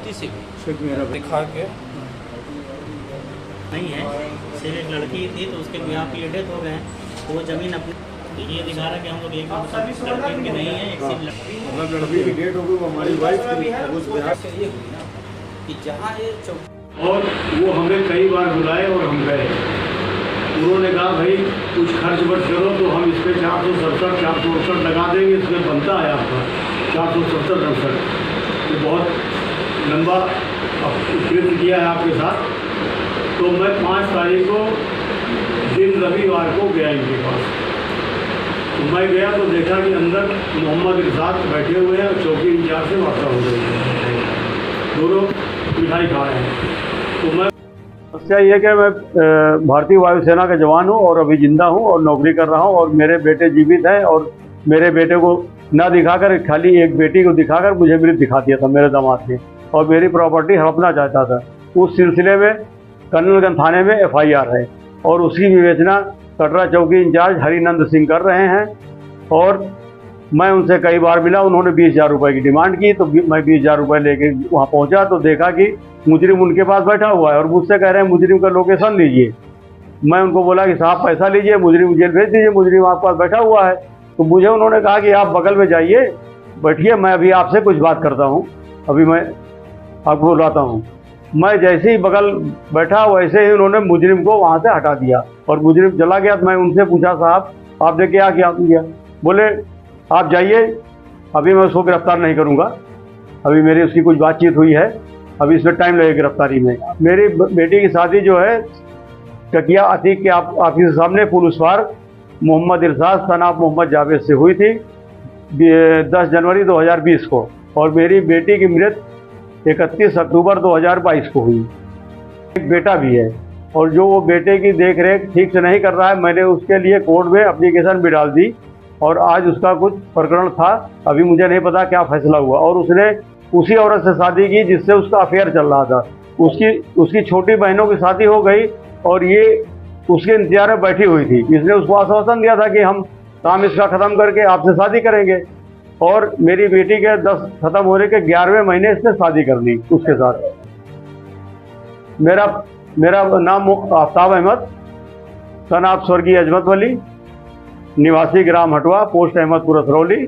गलती से भी दिखा के नहीं है। सिर्फ एक लड़की थी तो उसके ब्याह की डेथ हो गए, तो वो जमीन अपनी ये दिखा रहा है कि हम लोग एक लड़की की नहीं है, एक सिर्फ लड़की मतलब लड़की की डेट हो गई, वो हमारी वाइफ थी, उस ब्याह से ये हुई ना कि जहाँ ये और वो हमें कई बार बुलाए और हम गए। उन्होंने कहा भाई कुछ खर्च वर्च करो तो हम इस पर 467 लगा देंगे, इसमें बनता है आपका 470 तो बहुत लंबा कृत्य किया है आपके साथ। तो मैं 5 तारीख को दिन रविवार को गया इनके पास। तो मैं गया तो देखा कि अंदर मोहम्मद इरशाद बैठे हुए हैं और चौकी इंचार्ज से वार्ता हो रही है, दोनों मिठाई खा रहे हैं। तो मैं समस्या ये है कि मैं भारतीय वायुसेना का जवान हूँ और अभी जिंदा हूँ और नौकरी कर रहा हूँ और मेरे बेटे जीवित हैं और मेरे बेटे को ना दिखाकर खाली एक बेटी को दिखाकर मुझे मृत दिखा दिया था मेरे दामाद ने और मेरी प्रॉपर्टी हड़पना चाहता था। उस सिलसिले में कर्नलगंज थाने में FIR है और उसकी विवेचना कटरा चौकी इंचार्ज हरिनंद सिंह कर रहे हैं। और मैं उनसे कई बार मिला, उन्होंने 20,000 रुपये की डिमांड की तो मैं 20,000 रुपये लेके वहाँ पहुँचा तो देखा कि मुजरिम उनके पास बैठा हुआ है और मुझसे कह रहे हैं मुजरिम का लोकेशन लीजिए। मैं उनको बोला कि साहब पैसा लीजिए, मुजरिम जेल भेज दीजिए, मुजरिम आपके पास बैठा हुआ है। तो मुझे उन्होंने कहा कि आप बगल में जाइए, बैठिए, मैं अभी आपसे कुछ बात करता हूँ, अभी मैं आपको बुलाता हूँ। मैं जैसे ही बगल बैठा वैसे ही उन्होंने मुजरिम को वहाँ से हटा दिया और मुजरिम चला गया। तो मैं उनसे पूछा साहब आपने क्या किया? बोले आप जाइए, अभी मैं उसको गिरफ्तार नहीं करूँगा, अभी मेरी उसकी कुछ बातचीत हुई है, अभी इसमें टाइम लगेगा गिरफ्तारी में। मेरी बेटी की शादी जो है चकिया अतीक के ऑफिस के सामने पुलिस पार मोहम्मद इरशाद सनाब मोहम्मद जावेद से हुई थी 10 जनवरी 2020 को और मेरी बेटी की मृत 31 अक्टूबर 2022 को हुई। एक बेटा भी है और जो वो बेटे की देख रेख ठीक से नहीं कर रहा है, मैंने उसके लिए कोर्ट में एप्लीकेशन भी डाल दी और आज उसका कुछ प्रकरण था, अभी मुझे नहीं पता क्या फैसला हुआ। और उसने उसी औरत से शादी की जिससे उसका अफेयर चल रहा था। उसकी छोटी बहनों की शादी हो गई और ये उसके इंतजार में बैठी हुई थी। इसने उसको आश्वासन दिया था कि हम काम इसका ख़त्म करके आपसे शादी करेंगे और मेरी बेटी के 10 खत्म होने के 11वें महीने इसने शादी कर ली उसके साथ। मेरा नाम आफ्ताब अहमद, सन आप स्वर्गीय अजमत वली, निवासी ग्राम हटवा, पोस्ट अहमदपुर असरौली।